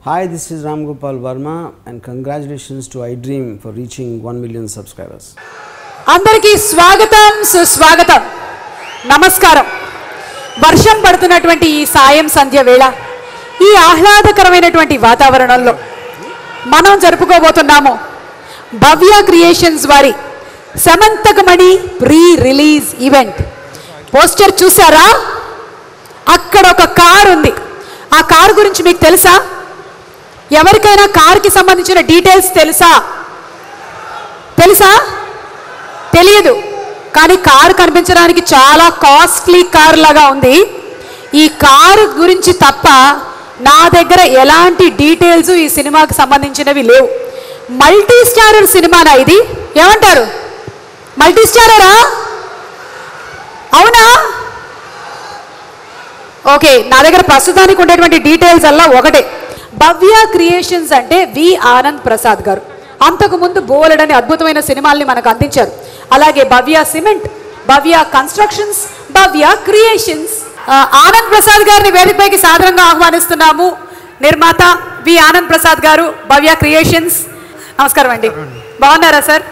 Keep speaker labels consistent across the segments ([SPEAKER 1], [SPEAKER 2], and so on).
[SPEAKER 1] Hi, this is Ram Gopal Verma and congratulations to iDream for reaching 1 million subscribers.
[SPEAKER 2] అందరికీ స్వాగతం సుస్వాగతం నమస్కారం. వర్షం పడుతున్నటువంటి ఈ సాయం సంధ్య వేళ ఈ ఆహ్లాదకరమైనటువంటి వాతావరణంలో మనం జరుపుకోబోతున్నాము భవ్య క్రియేషన్స్ వారి Samanthakamani pre release event. Poster చూసారా? అక్కడ ఒక కార్ ఉంది. ఆ కార్ గురించి మీకు తెలుసా? ఎవరికైనా కార్కి సంబంధించిన డీటెయిల్స్ తెలుసా? తెలియదు. కానీ కారు కనిపించడానికి చాలా కాస్ట్లీ కార్ లాగా ఉంది. ఈ కారు గురించి తప్ప నా దగ్గర ఎలాంటి డీటెయిల్స్ ఈ సినిమాకి సంబంధించినవి లేవు. మల్టీ స్టారర్ సినిమానా ఇది? ఏమంటారు? మల్టీ స్టారరా? అవునా? ఓకే, నా దగ్గర ప్రస్తుతానికి ఉండేటువంటి డీటెయిల్స్ అలా ఒకటే. భవ్య క్రియేషన్స్ అంటే వి ఆనంద్ ప్రసాద్ గారు అంతకుముందు బోలెడని అద్భుతమైన సినిమాల్ని మనకు అందించారు. అలాగే భవ్య సిమెంట్, భవ్య కన్స్ట్రక్షన్స్, భవ్య క్రియేషన్స్. ఆనంద్ ప్రసాద్ గారిని వేదికపైకి సాదరంగా ఆహ్వానిస్తున్నాము. నిర్మాత వి ఆనంద్ ప్రసాద్ గారు, భవ్య క్రియేషన్స్. నమస్కారం అండి. బాగున్నారా సార్?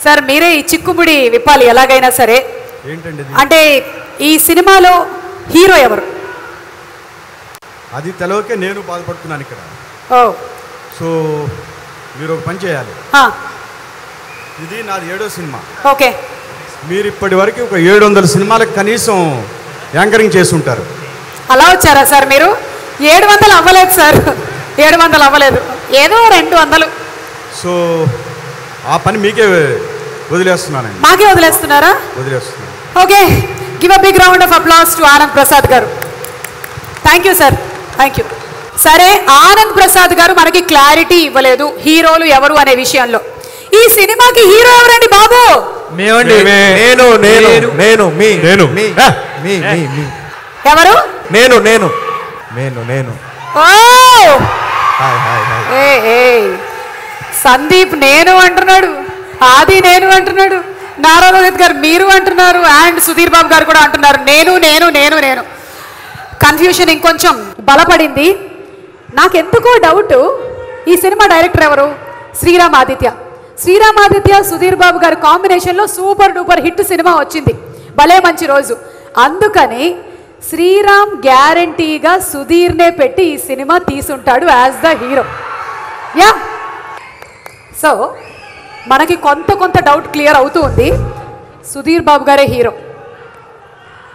[SPEAKER 2] సార్ మీరే ఈ చిక్కుముడి విప్పాలి ఎలాగైనా సరే. అంటే ఈ సినిమాలో హీరో ఎవరు?
[SPEAKER 3] అది తెలవకే నేను బాధపడుతున్నాను ఇక్కడ. సో మీరు ఒక పని చేయాలి. ఇది నాది 7వ సినిమా.
[SPEAKER 2] ఓకే.
[SPEAKER 3] మీరు ఇప్పటి వరకు ఒక 700 సినిమాలకు కనీసం యాంకరింగ్ చేసి ఉంటారు.
[SPEAKER 2] అలా వచ్చారా సార్ మీరు? 700 అవ్వలేదు సార్, 700 అవ్వలేదు, ఏదో 200.
[SPEAKER 3] సో ఆ పని మీకే వదిలేస్తున్నానండి.
[SPEAKER 2] మాకే వదిలేస్తున్నారా?
[SPEAKER 3] వదిలేస్తున్నాను.
[SPEAKER 2] Okay, give a big round of applause to Anand Prasad గారు. Thank you sir, thank you. సరే, ఆనంద్ ప్రసాద్ గారు మనకి క్లారిటీ ఇవ్వలేదు హీరోలు ఎవరు అనే విషయంలో. ఈ సినిమాకి హీరో ఎవరండి బాబు? ఎవరు? నేను. ఓ సందీప్ నేను అంటున్నాడు, ఆది నేను అంటున్నాడు, నారా రోహిత్ గారు మీరు అంటున్నారు, అండ్ సుధీర్ బాబు గారు కూడా అంటున్నారు నేను. కన్ఫ్యూషన్ ఇంకొంచెం బలపడింది. నాకెందుకో డౌట్, ఈ సినిమా డైరెక్టర్ ఎవరు? శ్రీరామ్ ఆదిత్య సుధీర్ బాబు గారి కాంబినేషన్లో సూపర్ డూపర్ హిట్ సినిమా వచ్చింది భలే మంచి రోజు. అందుకని శ్రీరామ్ గ్యారంటీగా సుధీర్నే పెట్టి ఈ సినిమా తీసుంటాడు as the hero. Yeah, so మనకి కొంత డౌట్ క్లియర్ అవుతూ ఉంది. సుధీర్ బాబు గారే hero.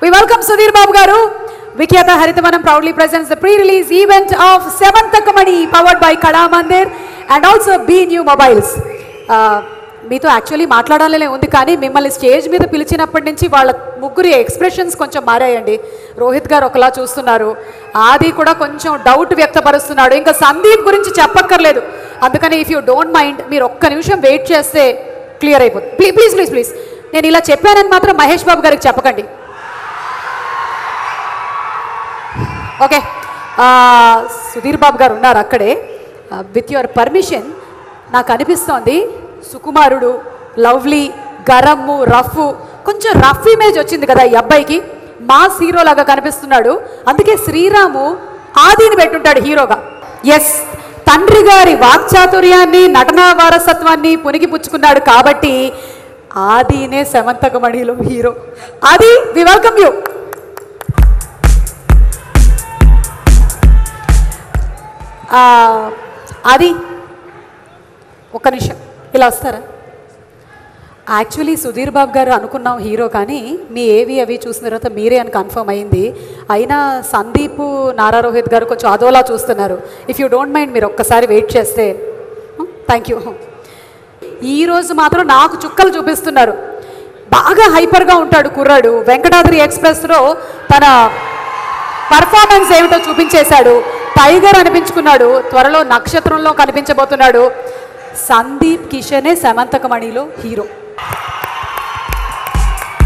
[SPEAKER 2] We welcome Sudheer Babu గారు. Vikyata Harithavanam proudly presents the pre-release event of Samantakamani powered by Kada Mandir and also B New Mobiles. మీతో యాక్చువల్లీ మాట్లాడాలనే ఉంది, కానీ మిమ్మల్ని స్టేజ్ మీద పిలిచినప్పటి నుంచి వాళ్ళ ముగ్గురి ఎక్స్ప్రెషన్స్ కొంచెం మారాయండి. రోహిత్ గారు ఒకలా చూస్తున్నారు, ఆది కూడా కొంచెం డౌట్ వ్యక్తపరుస్తున్నాడు, ఇంకా సందీప్ గురించి చెప్పక్కర్లేదు. అందుకని ఇఫ్ యూ డోంట్ మైండ్ మీరు ఒక్క నిమిషం వెయిట్ చేస్తే క్లియర్ అయిపోతుంది. ప్లీజ్. నేను ఇలా చెప్పానని మాత్రం మహేష్ బాబు గారికి చెప్పకండి. ఓకే, సుధీర్ బాబు గారు ఉన్నారు అక్కడే. విత్ యువర్ పర్మిషన్, నాకు అనిపిస్తోంది సుకుమారుడు, లవ్లీ, గరమ్ము, రఫ్, కొంచెం రఫ్ ఇమేజ్ వచ్చింది కదా ఈ అబ్బాయికి. మాస్ హీరో లాగా కనిపిస్తున్నాడు. అందుకే శ్రీరాము ఆదిని పెట్టుంటాడు హీరోగా. ఎస్, తండ్రి గారి వాక్చాతుర్యాన్ని, నటనా వారసత్వాన్ని పునికి పుచ్చుకున్నాడు కాబట్టి ఆదినే సమంతకమణిలో హీరో. ఆది, వి వెల్కమ్ యూ. అది ఒక్క నిమిషం ఇలా వస్తారా? యాక్చువల్లీ సుధీర్ బాబు గారు అనుకున్నాం హీరో, కానీ మీ అవి చూసిన తర్వాత మీరే అని కన్ఫర్మ్ అయింది. అయినా సందీప్, నారా రోహిత్ గారు కొంచెం అదోలా చూస్తున్నారు. ఇఫ్ యూ డోంట్ మైండ్ మీరు ఒక్కసారి వెయిట్ చేస్తే. Thank you. ఈరోజు మాత్రం నాకు చుక్కలు చూపిస్తున్నారు. బాగా హైపర్గా ఉంటాడు కుర్రాడు. వెంకటాద్రి ఎక్స్ప్రెస్లో తన పర్ఫార్మెన్స్ ఏమిటో చూపించేశాడు. టైగర్ అనిపించుకున్నాడు. త్వరలో నక్షత్రంలో కనిపించబోతున్నాడు. సందీప్ కిషనే సమంతకమణిలో hero.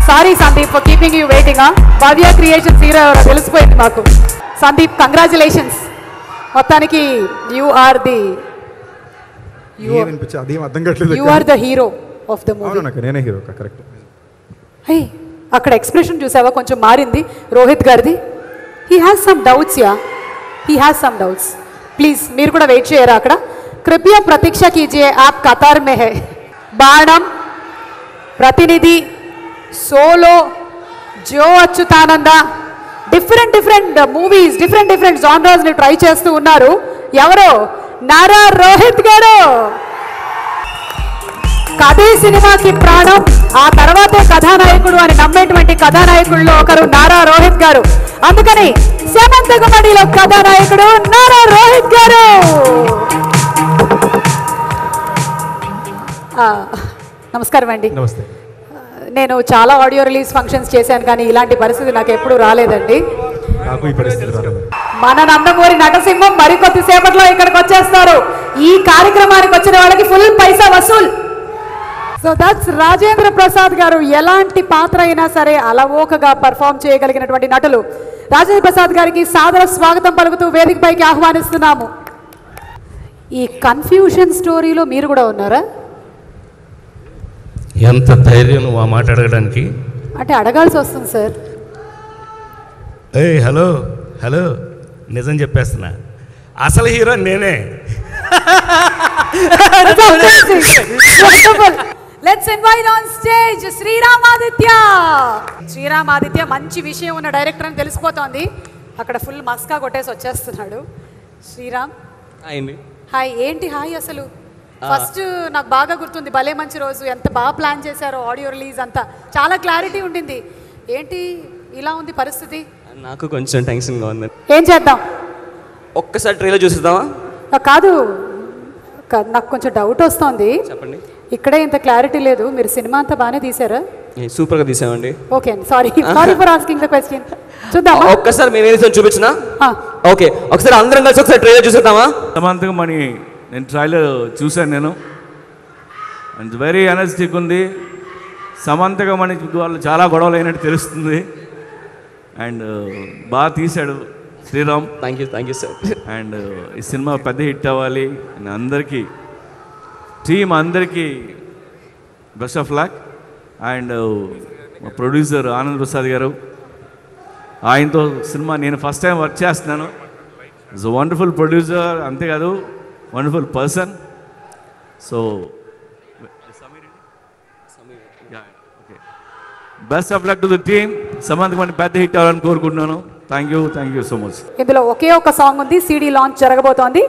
[SPEAKER 2] Sorry Sandeep for keeping you waiting. Bhavya creations hero ఎవరో తెలిసిపోయింది మాకు. సందీప్, కంగ్రాచులేషన్స్. మొత్తానికి you are the hero of the movie.
[SPEAKER 3] నేనే హీరో. కరెక్ట్.
[SPEAKER 2] అయ్యి అక్కడ ఎక్స్ప్రెషన్ చూసావా కొంచెం మారింది రోహిత్ గారిది. He has some doubts yeah, he has some doubts. Please మీరు కూడా వెయిట్ చేయరా అక్కడ. కృపయా ప్రతీక్ష కీజియే, ఆప్ కతార్ మే హై. Baanam, Prathinidhi, Solo, Jo Achyutananda, different movies, different జానర్స్ని try చేస్తూ ఉన్నారు. ఎవరో నారా రోహిత్ గారు. కథే సినిమాకి ప్రాణం, ఆ తర్వాతే కథానాయకుడు అని నమ్మేటువంటి కథానాయకుల్లో ఒకరు నారా రోహిత్ గారు. అందుకని సమంతకమణిలో కథానాయకుడు నారా రోహిత్ గారు. నమస్కారం అండి.
[SPEAKER 3] నమస్తే.
[SPEAKER 2] నేను చాలా ఆడియో రిలీజ్ ఫంక్షన్స్ చేశాను, కానీ ఇలాంటి పరిస్థితి నాకు ఎప్పుడూ రాలేదండి. మన నందమూరి నటసింహం మరికొద్ది సేపట్లో ఇక్కడికి వచ్చేస్తారు. ఈ కార్యక్రమానికి వచ్చిన వాళ్ళకి full paisa vasool. So that's Rajendra Prasad గారు. ఎలాంటి పాత్ర అయినా సరే అలవోకగా పర్ఫామ్ చేయగలిగినటువంటి నటులు. రాజేంద్ర ప్రసాద్ గారికి సాదర స్వాగతం పలుకుతూ వేదికపైకి ఆహ్వానిస్తున్నాము. ఈ కన్ఫ్యూషన్ స్టోరీలో మీరు కూడా ఉన్నారా?
[SPEAKER 4] ఎంత ధైర్యం నువ్వు ఆ మాట అడగడానికి?
[SPEAKER 2] అంటే అడగాల్సి వస్తుంది సార్.
[SPEAKER 4] హలో హలో, నిజం చెప్పేస్తున్నా, అసలు హీరో నేనే.
[SPEAKER 2] Let's invite on stage Sriram Aditya. Sriram Aditya మంచి విషయం ఉన్న డైరెక్టర్ అని తెలిసిపోతోంది. అక్కడ ఫుల్ మస్కా కొట్టేసి వచ్చేస్తున్నాడు. శ్రీరామ్ హాయ్. ఏంటి హాయ్ అసలు? ఫస్ట్ నాకు బాగా గుర్తుంది, భలే మంచి రోజు ఎంత బాగా ప్లాన్ చేశారో, ఆడియో రిలీజ్ అంతా చాలా క్లారిటీ ఉండింది. ఏంటి ఇలా ఉంది పరిస్థితి?
[SPEAKER 5] నాకు కొంచెం టెన్షన్గా ఉంది.
[SPEAKER 2] ఏం చేద్దాం,
[SPEAKER 5] ఒక్కసారి ట్రైలర్ చూసిద్దామా?
[SPEAKER 2] కాదు, నాకు కొంచెం డౌట్ వస్తుంది.
[SPEAKER 5] చెప్పండి.
[SPEAKER 2] ఇక్కడే ఇంత క్లారిటీ లేదు, మీరు సినిమా అంతా బాగానే తీసారా?
[SPEAKER 5] సూపర్గా తీసామండి.
[SPEAKER 2] ఓకే అండి, sorry for asking the question. చూద్దాం
[SPEAKER 5] ఒక్కసారి మేము ఏం చూపించినా. ఓకే, ఒకసారి అందరం కలిసి ఒకసారి ట్రైలర్ చూసేద్దామా?
[SPEAKER 6] సమంతకమణి నేను ట్రైలర్ చూశాను నేను, అండ్ వెరీ ఎనర్జెటిక్ ఉంది. సమంతకమణి వాళ్ళు చాలా గొడవలు అయినట్టు తెలుస్తుంది. అండ్ బాగా తీశాడు Sriram.
[SPEAKER 5] Thank you sir.
[SPEAKER 6] And ఈ సినిమా పెద్ద హిట్ అవ్వాలి అని అందరికీ, టీమ్ అందరికీ బెస్ట్ ఆఫ్ లక్. అండ్ మా ప్రొడ్యూసర్ ఆనంద్ ప్రసాద్ గారు, ఆయనతో సినిమా నేను ఫస్ట్ టైం వర్క్ చేస్తున్నాను. ఈజ్ అ వండర్ఫుల్ ప్రొడ్యూసర్, అంతేకాదు wonderful person. So best of luck to the team. Samanthakamani పెద్ద హిట్ అవ్వాలని కోరుకుంటున్నాను. Thank you so much.
[SPEAKER 2] ఇందులో ఒకే ఒక సాంగ్ ఉంది, సిడి లాంచ్ జరగబోతోంది.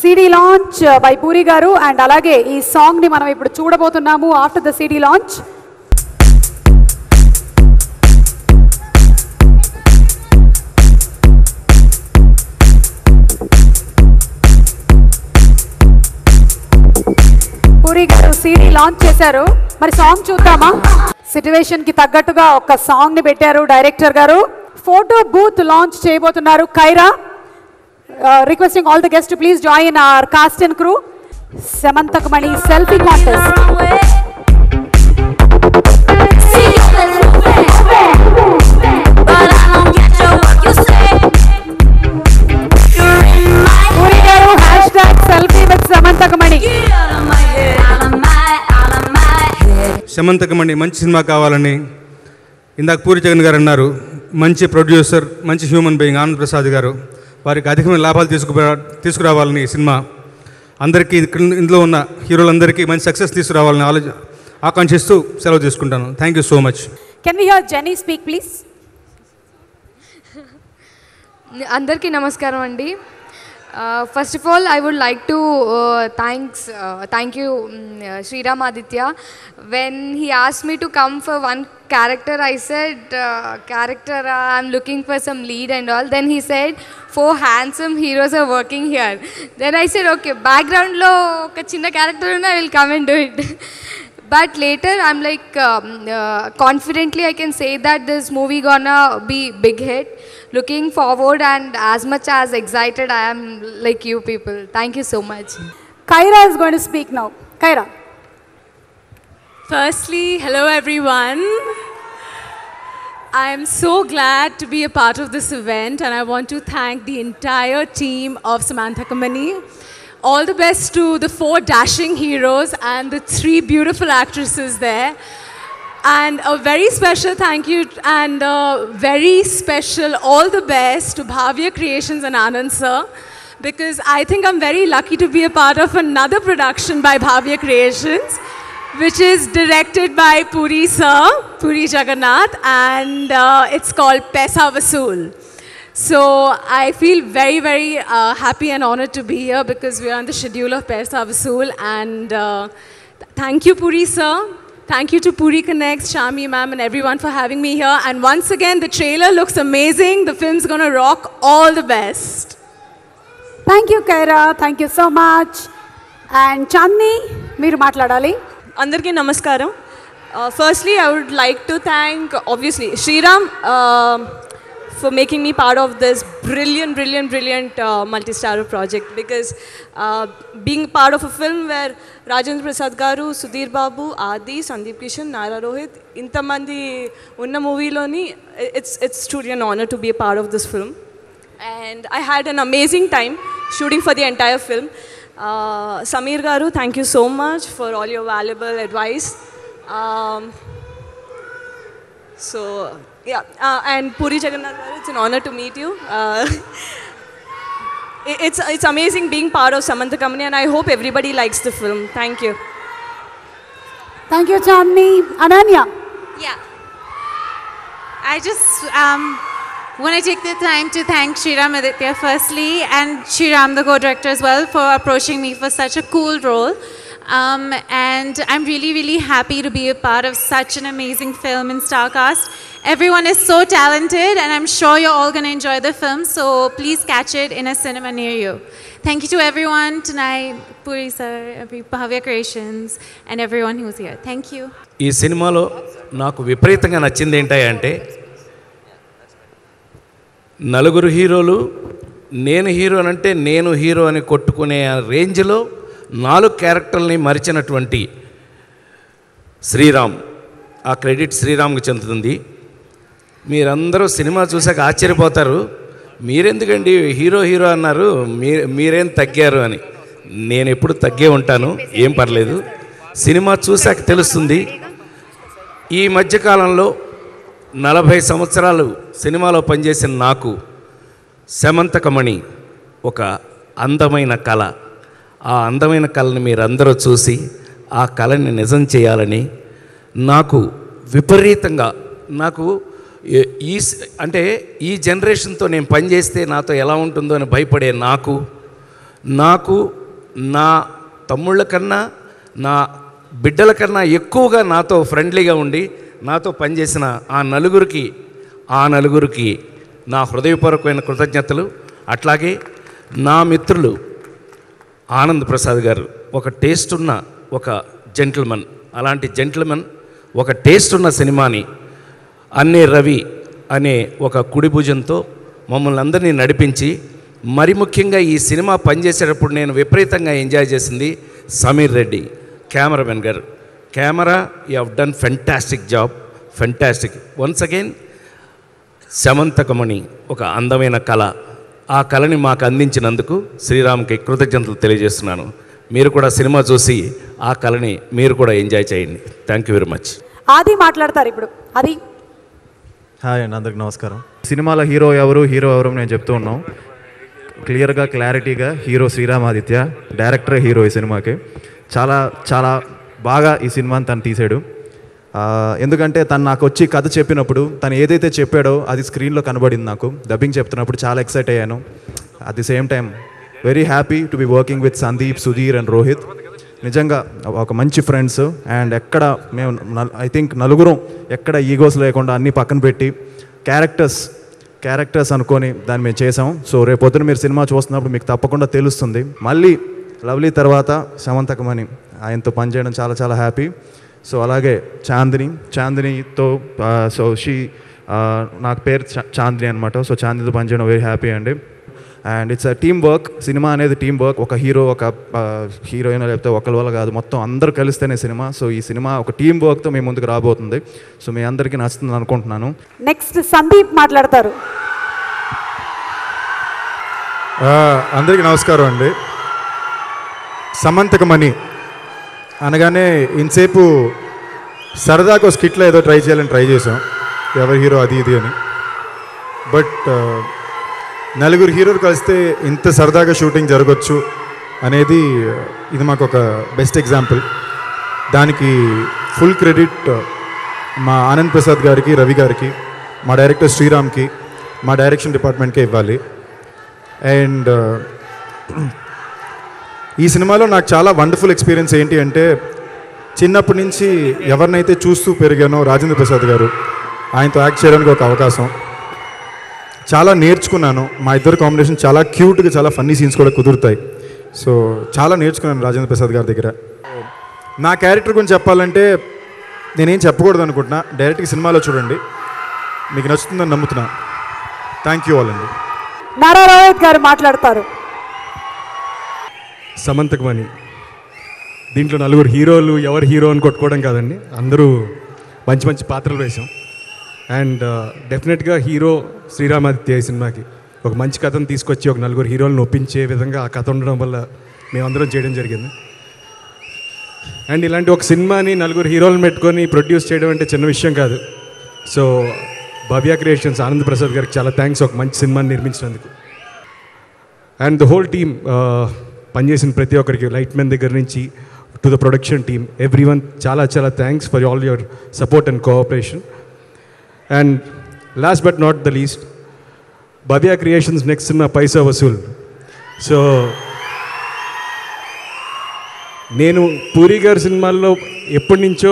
[SPEAKER 2] సిడి లాంచ్ బై పూరి గారు. అండ్ అలాగే ఈ సాంగ్ ని మనం ఇప్పుడు చూడబోతున్నాము after the CD launch. Puri garu CD launch చేశారు, మరి సాంగ్ చూద్దామా? సిట్యువేషన్ కి తగ్గట్టుగా ఒక సాంగ్ ని పెట్టారు డైరెక్టర్ గారు. ఫోటో బూత్ లాంచ్ చేయబోతున్నారు Kaira. Requesting all the guest to please join our cast and crew. Shamanthakamani selfie contest. Puri garu #selfie with Samanthakamani.
[SPEAKER 3] Samanthakamani మంచి సినిమా కావాలని ఇందాక పూరి జగన్ గారు అన్నారు. మంచి ప్రొడ్యూసర్, మంచి హ్యూమన్ బీయింగ్ ఆనంద్ ప్రసాద్ గారు, వారికి అధికమైన లాభాలు తీసుకురావాలని ఈ సినిమా అందరికీ, ఇందులో ఉన్న హీరోలందరికీ మంచి సక్సెస్ తీసుకురావాలని ఆకాంక్షిస్తూ సెలవు తీసుకుంటాను. Thank you so much.
[SPEAKER 2] Can we hear Jenny speak please?
[SPEAKER 7] అందరికీ నమస్కారం అండి. First of all, I would like to thank you Sriram Aditya. When he asked me to come for one character, I said character I'm looking for some lead and all. Then he said 4 handsome heroes are working here. Then I said okay, background lo oka chinna character una I will come and do it. But later I'm like confidently I can say that this movie gonna be big hit. Looking forward and as much as excited I am like you people. Thank you so much.
[SPEAKER 2] Kaira is going to speak now. Kaira.
[SPEAKER 8] Firstly, hello everyone. I am so glad to be a part of this event and I want to thank the entire team of Samenthakmani. All the best to the 4 dashing heroes and the 3 beautiful actresses there. And a very special thank you and very special all the best to Bhavya Creations and Anand sir, because I think I'm very lucky to be a part of another production by Bhavya Creations, which is directed by Puri sir, Puri Jagannath, and it's called Paisa Vasool. So I feel very, very happy and honored to be here because we are on the schedule of Paisa Vasool, and thank you Puri sir. Thank you to Puri Connects, Shami ma'am and everyone for having me here. And once again, the trailer looks amazing. The film's gonna rock. All the best.
[SPEAKER 2] Thank you Kaira, thank you so much. And Chandini, మీరు మాట్లాడాలి.
[SPEAKER 9] అందరికీ నమస్కారం. Firstly, I would like to thank obviously Sriram for making me part of this brilliant multi-star project, because being part of a film where Rajendra Prasad garu, Sudhir Babu, Adi, Sandeep Kishan, Nara Rohit, intamandi unna movie loni, it's truly an honor to be a part of this film. And I had an amazing time shooting for the entire film. Samir garu, thank you so much for all your valuable advice. So yeah, and Puri Jagannath garu, it's an honor to meet you. It's amazing being part of Samantha Company, and I hope everybody likes the film. Thank you.
[SPEAKER 2] Thank you Chandini. Ananya.
[SPEAKER 10] Yeah. I just want to take the time to thank Sriram Aditya firstly, and Sriram the co-director as well, for approaching me for such a cool role. And I'm really, really happy to be a part of such an amazing film in Starcast. Everyone is so talented, and I'm sure you're all going to enjoy the film, so please catch it in a cinema near you. Thank you to everyone tonight, Puri sir, Bhavya Creations, and everyone who's here. Thank you.
[SPEAKER 4] ఈ సినిమాలో నాకు విపరీతంగా నచ్చింది ఏంటంటే, నలుగురు హీరోలు నేను hero అంటే నేను హీరో అని కొట్టుకునే రేంజ్లో 4 క్యారెక్టర్లని మరిచినటువంటి శ్రీరామ్. ఆ క్రెడిట్ శ్రీరామ్కి చెందుతుంది. మీరందరూ సినిమా చూసాక ఆశ్చర్యపోతారు, మీరెందుకండి హీరో హీరో అన్నారు, మీరేం తగ్గారు అని. నేను ఎప్పుడు తగ్గే ఉంటాను, ఏం పర్లేదు. సినిమా చూసాక తెలుస్తుంది. ఈ మధ్యకాలంలో 40 సంవత్సరాలు సినిమాలో పనిచేసిన నాకు సమంతకమణి ఒక అందమైన కళ. ఆ అందమైన కళని మీరందరూ చూసి ఆ కళని నిజం చేయాలని నాకు విపరీతంగా, నాకు అంటే ఈ జనరేషన్తో నేను పనిచేస్తే నాతో ఎలా ఉంటుందో అని భయపడే నాకు నా తమ్ముళ్ళ కన్నా నా బిడ్డల కన్నా ఎక్కువగా నాతో ఫ్రెండ్లీగా ఉండి నాతో పనిచేసిన ఆ నలుగురికి నా హృదయపూర్వకమైన కృతజ్ఞతలు. అట్లాగే నా మిత్రులు ఆనంద్ ప్రసాద్ గారు ఒక టేస్ట్ ఉన్న ఒక జెంటిల్మన్, అలాంటి జెంటిల్మన్ ఒక టేస్ట్ ఉన్న సినిమాని అన్నే రవి అనే ఒక కుడి భుజంతో మమ్మల్ని అందరినీ నడిపించి, మరి ముఖ్యంగా ఈ సినిమా పనిచేసేటప్పుడు నేను విపరీతంగా ఎంజాయ్ చేసింది సమీర్ రెడ్డి కెమెరామెన్ గారు. Camera, you have done fantastic job, fantastic. Once again Samanthakamani ఒక అందమైన కళ. ఆ కళని మాకు అందించినందుకు శ్రీరామ్కి కృతజ్ఞతలు తెలియజేస్తున్నాను. మీరు కూడా సినిమా చూసి ఆ కళని మీరు కూడా ఎంజాయ్ చేయండి. Thank you very much.
[SPEAKER 2] ఆది మాట్లాడతారు ఇప్పుడు. ఆది.
[SPEAKER 11] హాయ్ అండి, అందరికి నమస్కారం. సినిమాలో హీరో ఎవరు నేను చెప్తూ ఉన్నాం. క్లియర్గా క్లారిటీగా hero Sriram Aditya, director hero ఈ సినిమాకి. చాలా చాలా బాగా ఈ సినిమాని తను తీసాడు. ఎందుకంటే తను నాకు వచ్చి కథ చెప్పినప్పుడు తను ఏదైతే చెప్పాడో అది స్క్రీన్లో కనబడింది. నాకు డబ్బింగ్ చెప్తున్నప్పుడు చాలా ఎక్సైట్ అయ్యాను. At the same time very happy to be working with Sandeep, Sudheer and Rohit. నిజంగా ఒక మంచి ఫ్రెండ్స్. అండ్ ఎక్కడ మేము ఐ థింక్ నలుగురం ఎక్కడ ఈగోస్ లేకుండా అన్నీ పక్కన పెట్టి క్యారెక్టర్స్ అనుకొని దాన్ని మేము చేసాం. సో రేపు పొద్దున మీరు సినిమా చూస్తున్నప్పుడు మీకు తప్పకుండా తెలుస్తుంది. మళ్ళీ లవ్లీ తర్వాత సమంతకమణి ఆయనతో పనిచేయడం చాలా చాలా హ్యాపీ. సో అలాగే చాందినితో నాకు పేరు చాందిని అనమాట. సో చాందినితో పనిచేయడం వెరీ హ్యాపీ అండి. And it's a team work. Cinema అనేది టీమ్ వర్క్. ఒక హీరో, ఒక హీరోయిన్ లేకపోతే ఒకరి వల్ల కాదు, మొత్తం అందరూ కలిస్తేనే సినిమా. సో ఈ సినిమా ఒక టీమ్ వర్క్తో మీ ముందుకు రాబోతుంది. సో మీ అందరికీ నచ్చుతుంది అనుకుంటున్నాను.
[SPEAKER 2] నెక్స్ట్ సందీప్ మాట్లాడతారు.
[SPEAKER 12] అందరికీ నమస్కారం అండి. సమంతకమణి అనగానే ఇంతసేపు సరదాగా స్కిట్లో ఏదో ట్రై చేయాలని ట్రై చేసాం, ఎవరి హీరో అది ఇది అని. బట్ నలుగురు హీరోలు కలిస్తే ఇంత సరదాగా షూటింగ్ జరగచ్చు అనేది ఇది మాకు ఒక బెస్ట్ ఎగ్జాంపుల్. దానికి ఫుల్ క్రెడిట్ మా ఆనంద్ ప్రసాద్ గారికి, రవి గారికి, మా డైరెక్టర్ శ్రీరామ్కి, మా డైరెక్షన్ డిపార్ట్మెంట్కే ఇవ్వాలి. అండ్ ఈ సినిమాలో నాకు చాలా వండర్ఫుల్ ఎక్స్పీరియన్స్ ఏంటి అంటే, చిన్నప్పటి నుంచి ఎవరినైతే చూస్తూ పెరిగానో రాజేంద్ర ప్రసాద్ గారు, ఆయనతో యాక్ట్ చేయడానికి ఒక అవకాశం. చాలా నేర్చుకున్నాను. మా ఇద్దరు కాంబినేషన్ చాలా క్యూట్గా, చాలా ఫన్నీ సీన్స్ కూడా కుదురుతాయి. సో చాలా నేర్చుకున్నాను రాజేంద్ర ప్రసాద్ గారి దగ్గర. నా క్యారెక్టర్ గురించి చెప్పాలంటే నేనేం చెప్పకూడదు అనుకుంటున్నా. డైరెక్ట్గా సినిమాలో చూడండి, మీకు నచ్చుతుందని నమ్ముతున్నా. థ్యాంక్ యూ ఆల్ అండి.
[SPEAKER 2] నారా రోహిత్ గారు మాట్లాడతారు.
[SPEAKER 3] సమంతకమణి దీంట్లో నలుగురు హీరోలు, ఎవరు హీరో అని కొట్టుకోవడం కాదండి, అందరూ మంచి మంచి పాత్రలు వేశాం. అండ్ డెఫినెట్గా హీరో శ్రీరామాదిత్య ఈ సినిమాకి ఒక మంచి కథను తీసుకొచ్చి ఒక నలుగురు హీరోలను ఒప్పించే విధంగా ఆ కథ ఉండడం వల్ల మేమందరం చేయడం జరిగింది. అండ్ ఇలాంటి ఒక సినిమాని నలుగురు హీరోలను పెట్టుకొని ప్రొడ్యూస్ చేయడం అంటే చిన్న విషయం కాదు. సో భవ్య క్రియేషన్స్ ఆనంద్ ప్రసాద్ గారికి చాలా థ్యాంక్స్ ఒక మంచి సినిమాని నిర్మించినందుకు. అండ్ ద హోల్ టీమ్, పనిచేసిన ప్రతి ఒక్కరికి, లైట్ మెన్ దగ్గర నుంచి to the production team, everyone చాలా చాలా thanks for all your support and cooperation. And last but not the least, Bhavya creations next cinema paisa vasool. So నేను పూరి గారి సినిమాల్లో ఎప్పటి నుంచో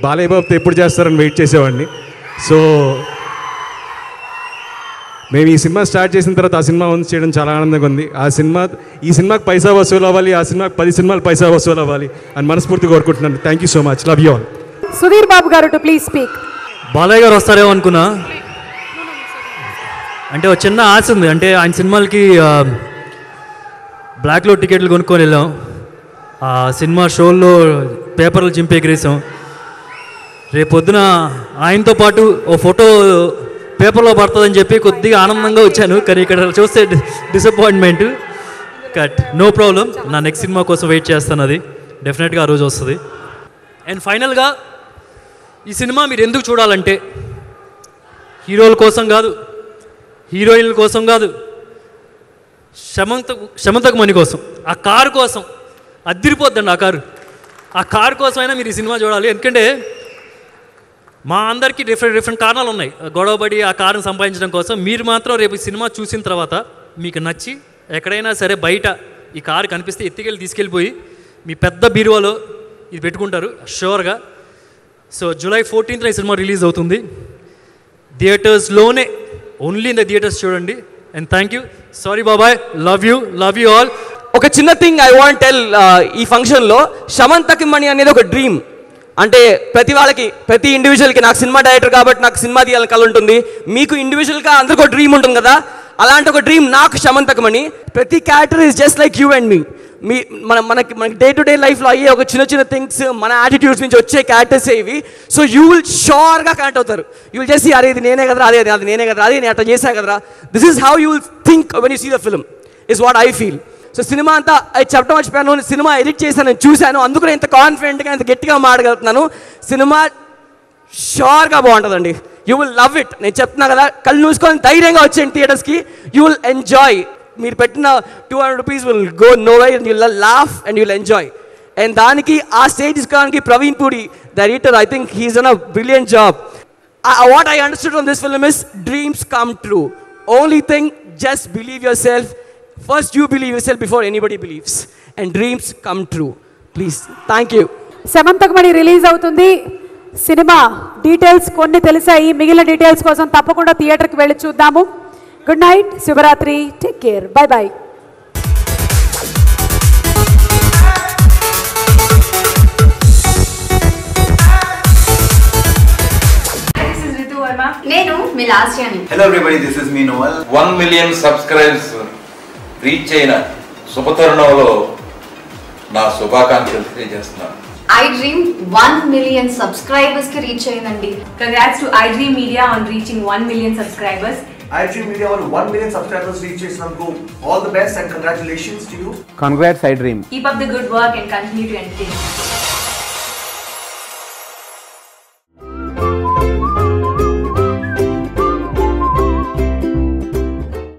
[SPEAKER 3] బాలయ్య బాబుతో ఎప్పుడు చేస్తారని వెయిట్ చేసేవాడిని. సో మేము ఈ సినిమా స్టార్ట్ చేసిన తర్వాత ఆ సినిమా వంద చేయడం చాలా ఆనందంగా ఉంది. ఈ సినిమాకి పైసా వసూలు అవ్వాలి, ఆ సినిమాకి 10 సినిమాలు పైసా వసూలు అవ్వాలి అని మనస్ఫూర్తిగా కోరుకుంటున్నాను. Thank you so much, love you all.
[SPEAKER 2] Sudheer Babu గారు టు ప్లీజ్ స్పీక్.
[SPEAKER 13] బాలయ్య గారు వస్తారేమో అనుకున్నా, అంటే ఒక చిన్న ఆశ ఉంది. అంటే ఆయన సినిమాలకి బ్లాక్లో టికెట్లు కొనుక్కొని వెళ్ళాం, ఆ సినిమా షోల్లో పేపర్లు చింపి ఎగిరేసాం. రేపొద్దున ఆయనతో పాటు ఓ ఫోటో పేపర్లో పడుతుందని చెప్పి కొద్దిగా ఆనందంగా వచ్చాను, కానీ ఇక్కడ చూస్తే డిసప్పాయింట్మెంట్. కట్ నో ప్రాబ్లం, నా నెక్స్ట్ సినిమా కోసం వెయిట్ చేస్తాను, అది డెఫినెట్గా ఆ రోజు వస్తుంది. అండ్ ఫైనల్గా ఈ సినిమా మీరు ఎందుకు చూడాలంటే హీరోల కోసం కాదు, హీరోయిన్ల కోసం కాదు, సమంతకమణి కోసం, ఆ కారు కోసం. అద్దిరిపోద్దండి ఆ కారు కోసమైనా మీరు ఈ సినిమా చూడాలి. ఎందుకంటే మా అందరికీ డిఫరెంట్ కారణాలు ఉన్నాయి గొడవపడి ఆ కారుని సంపాదించడం కోసం. మీరు మాత్రం రేపు ఈ సినిమా చూసిన తర్వాత మీకు నచ్చి ఎక్కడైనా సరే బయట ఈ కారు కనిపిస్తే తీసుకెళ్ళిపోయి మీ పెద్ద బీరువాలో ఇది పెట్టుకుంటారు షూర్గా. సో జూలై 14th ఈ సినిమా రిలీజ్ అవుతుంది థియేటర్స్లోనే, ఓన్లీ ఇన్ ద థియేటర్స్ చూడండి. And thank you. సారీ బాబాయ్, లవ్ యూ ఆల్.
[SPEAKER 5] ఒక చిన్న థింగ్ ఐ వాంట్ టెల్, ఈ ఫంక్షన్లో సమంతకమణి అనేది ఒక డ్రీమ్. అంటే ప్రతి ఇండివిజువల్కి, నాకు సినిమా డైరెక్టర్ కాబట్టి నాకు సినిమా తీయాలని కల ఉంటుంది, మీకు ఇండివిజువల్గా అందరికీ ఒక డ్రీమ్ ఉంటుంది కదా, అలాంటి ఒక డ్రీమ్ నాకు సమంతకమణి. ప్రతి character is just like you and me. మనకి డే టు డే లైఫ్లో అయ్యే ఒక చిన్న థింగ్స్, మన యాటిట్యూడ్స్ నుంచి వచ్చే క్యారెక్టర్స్ ఇవి. సో యూ విల్ షోర్గా కనెక్ట్ అవుతారు. యూ విల్ చేసి అరే ఇది నేనే కదరా, అది నేనే కదరా, అది నేను అట్లా చేశా కదరా. This is how you will think when you see the film, is what I feel. So cinema అంతా చెప్పడం మర్చిపోయాను, సినిమా ఎడిట్ చేశాను, చూశాను, అందుకనే ఇంత కాన్ఫిడెంట్గా ఇంత గట్టిగా మాట్లాడగలుగుతున్నాను. సినిమా షోర్గా బాగుంటుందండి, యూ విల్ లవ్ ఇట్. నేను చెప్తున్నా కదా, కళ్ళు మూసుకొని ధైర్యంగా వచ్చేయండి థియేటర్స్కి, యూ విల్ ఎంజాయ్. మీరు పెట్టిన 200 rupees will go no way, and you will laugh and you will enjoy. And దానికి ఆ స్టేజ్ ఇసుకోవడానికి Praveen Puri the editor, I think he's done a brilliant job. What I understood from this film is dreams come true. Only thing, just believe yourself. First you believe yourself before anybody believes, and dreams come true. Please, thank you.
[SPEAKER 2] Samanthakamani release అవుతుంది. సినిమా details కొన్ని తెలిసాయి, మిగిలిన details కోసం తప్పకుండా థియేటర్కి వెళ్ళి చూద్దాము. గుడ్ నైట్, శుభరాత్రి, టేక్ కేర్, బై బై.
[SPEAKER 14] నేను మీ లాస్యాని.
[SPEAKER 15] Hello everybody, this is me నోవల్. 1 million సబ్స్క్రైబర్స్ రీచ్ అయిన శుభతరుణంలో నా శుభాకాంక్షలు తెలియజేస్తున్నాను.
[SPEAKER 14] ఐ డ్రీమ్ 1 million సబ్స్క్రైబర్స్ కి రీచ్ అయ్యిందండి.
[SPEAKER 16] Congrats to I dream media on reaching 1 million subscribers.
[SPEAKER 17] I dream media on 1 million subscribers reach చేసినందుకు all the best and congratulations to you.
[SPEAKER 18] Congrats I Dream.
[SPEAKER 16] Keep up the good work and continue to entertain.